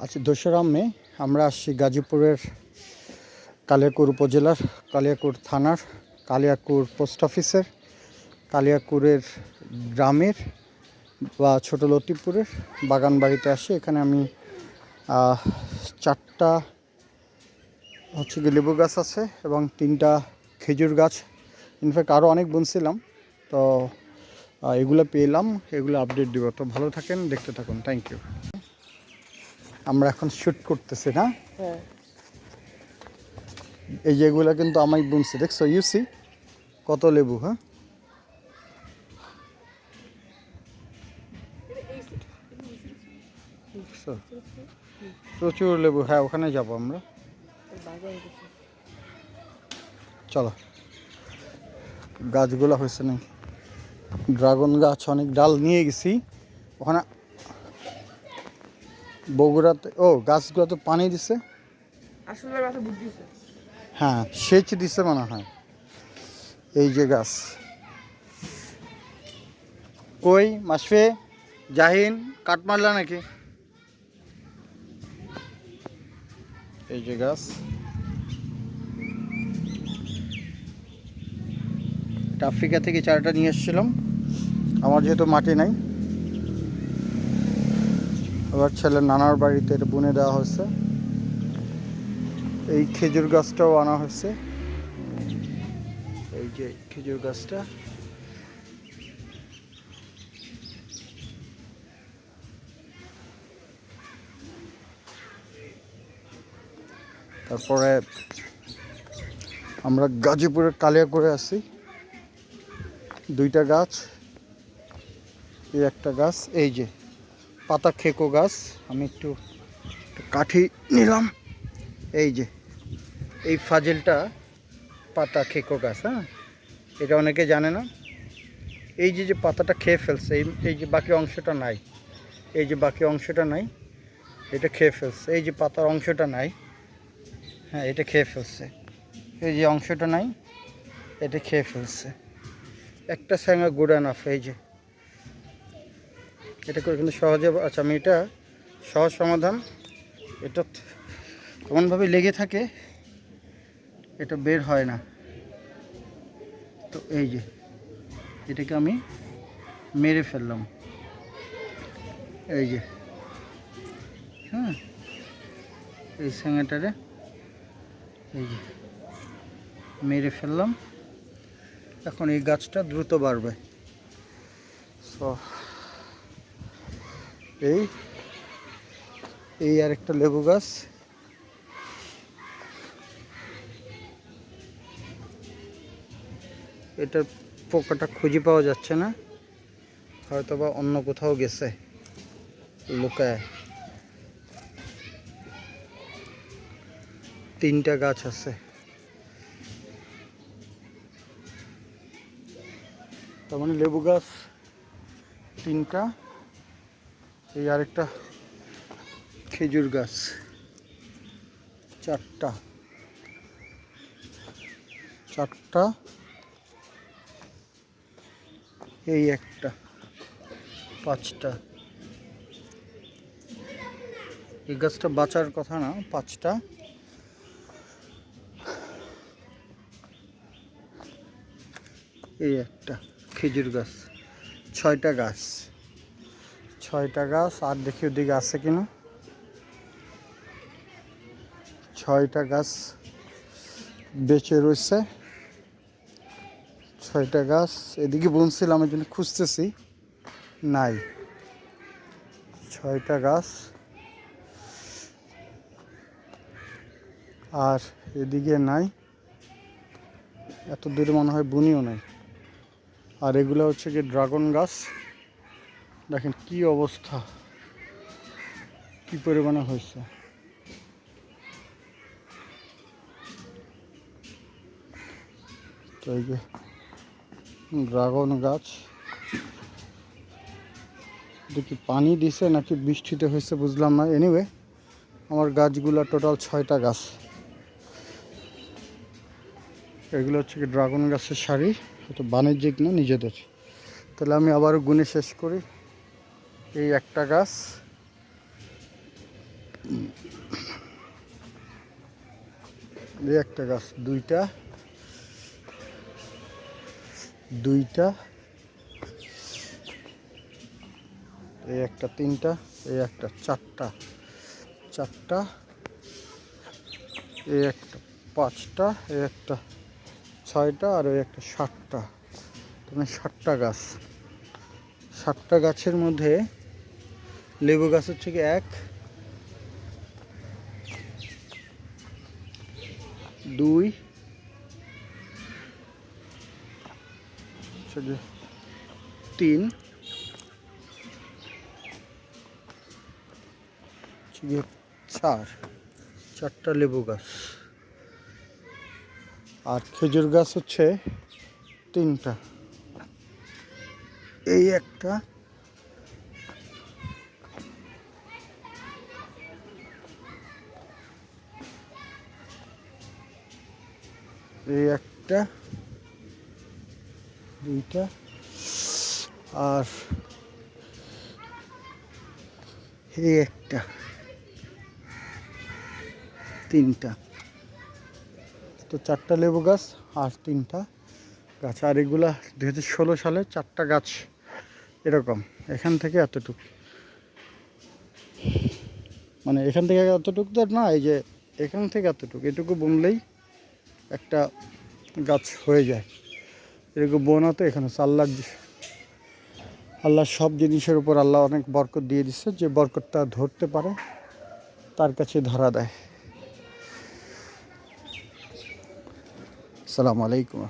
আচ্ছা, 2রা মে আমরা আসছি গাজীপুরের কালিয়াকৈর উপজেলার কালিয়াকৈর থানার কালিয়াকৈর পোস্ট অফিসের কালিয়াকৈরের গ্রামের বা ছোট লতিপুরের বাগান বাড়িতে আসি। এখানে আমি 4টা হচ্ছে কি লেবু গাছ আছে এবং 3টা খেজুর গাছ, ইনফ্যাক্ট আরও অনেক বুনছিলাম। তো এগুলো পেলাম, এগুলো আপডেট দিব। তো ভালো থাকেন, দেখতে থাকুন। Thank you. আমরা এখন শ্যুট করতেছি না? হ্যাঁ, এই যেগুলো কিন্তু আমি বুনছি, দেখছো? ইউসি কত লেবু। হ্যাঁ, দেখছো? প্রচুর লেবু। হ্যাঁ, ওখানে যাব আমরা। চলো, গাছগুলো হয়েছে নাকি? ড্রাগন গাছ অনেক ডাল নিয়ে গেছি ওখানে বগুড়াতে। ও, গাছগুলো তো পানি দিছে। আসলে মাথা বুদ্ধি আছে। হ্যাঁ, সেচ দিছে মনে হয়। এই যে গাছ, কই মাসফে জাহিন কাট মারলা নাকি? এই যে গাছ, এটা আফ্রিকা থেকে 4টা নিয়ে এসেছিলাম। আমার যেহেতু মাটি নাই, আবার ছেলের নানার বাড়িতে এটা বুনে দেওয়া হয়েছে। এই খেজুর গাছটাও আনা হয়েছে। এই যে খেজুর গাছটা, তারপরে আমরা গাজীপুরের কালিয়াকৈরে আছি। 2টা গাছ, এই একটা গাছ, এই যে পাতা খেকো গাছ। আমি একটু কাঠি নিলাম। এই যে এই ফাজিলটা পাতা খেকো গাছ। হ্যাঁ, এটা অনেকে জানে না। এই যে যে পাতাটা খেয়ে ফেলছে, এই যে বাকি অংশটা নাই, এই যে বাকি অংশটা নাই, এটা খেয়ে ফেলছে। এই যে পাতার অংশটা নাই, হ্যাঁ, এটা খেয়ে ফেলছে। এই যে অংশটা নাই, এটা খেয়ে ফেলছে। একটা স্যাঙা গুড এনাফ। এই যে এটা করে কিন্তু সহজে। আচ্ছা, আমি এটা সহজ সমাধান। এটা এমনভাবে লেগে থাকে, এটা বের হয় না। তো এই যে এটাকে আমি মেরে ফেললাম। এই যে, হ্যাঁ, এই স্যাঙাটারে এই যে মেরে ফেললাম। এখন এই গাছটা দ্রুত বাড়বে। সো এই এই আর একটা লেবু গাছ। এটার পোকাটা খুঁজে পাওয়া যাচ্ছে না, হয়তো বা অন্য কোথাও গেছে লুকায়। 3টা গাছ আছে। তার মানে লেবু গাছ 3টা, এই আরেকটা খেজুর গাছ 4টা, এই একটা 5টা। এই গাছটা বাঁচার কথা না, 5টা। এই একটা খেজুর গাছ, 6টা গাছ। 6টা গাছ। আর দেখি ওদিকে আছে কিনা। 6টা গাছ বেঁচে রয়েছে। 6টা গাছ এদিকে বুনছিলাম, এই জন্য খুঁজতেছি, নাই। 6টা গাছ। আর এদিকে নাই, এত দূরে মনে হয় বুনিও নাই। আর এগুলো হচ্ছে কি ড্রাগন গাছ। দেখেন কি অবস্থা, কি পরিমাণে হয়েছে। তো এই যে ড্রাগন গাছ, দেখি পানি দিছে নাকি বৃষ্টিতে হয়েছে বুঝলাম না। এনিওয়ে, আমার গাছগুলো টোটাল 6টা গাছ। এগুলো হচ্ছে কি ড্রাগন গাছের সারি, হয়তো বাণিজ্যিক না, নিজেদের। তাহলে আমি আবারও গুনে শেষ করি। এই একটা গাছ, এই একটা গাছ, দুইটা, দুইটা, এই একটা, তিনটা, এই একটা, চারটা, চারটা, এই একটা, পাঁচটা, এই একটা, ছয়টা, আর ওই একটা, সাতটা। মানে 7টা গাছ। 7টা গাছের মধ্যে লেবু গাছ হচ্ছে কি 1, 2, 3, 4, 4টা লেবু গাছ। আর খেজুর গাছ হচ্ছে 3টা। এই একটা, এই একটা, দুইটা, আর এই একটা, 3টা। তো 4টা লেবু গাছ আর 3টা গাছ। আর এগুলা 2016 সালে 4টা গাছ এরকম। এখান থেকে এতটুকু, মানে এখান থেকে এতটুকু তো না, এই যে এখান থেকে এতটুকু, এটুকু বুনলেই একটা গাছ হয়ে যায়। এরকম বোনা তো এখানে আল্লাহর সব জিনিসের উপর আল্লাহ অনেক বরকত দিয়ে দিচ্ছে। যে বরকতটা ধরতে পারে তার কাছে ধরা দেয়। আসসালামু আলাইকুম।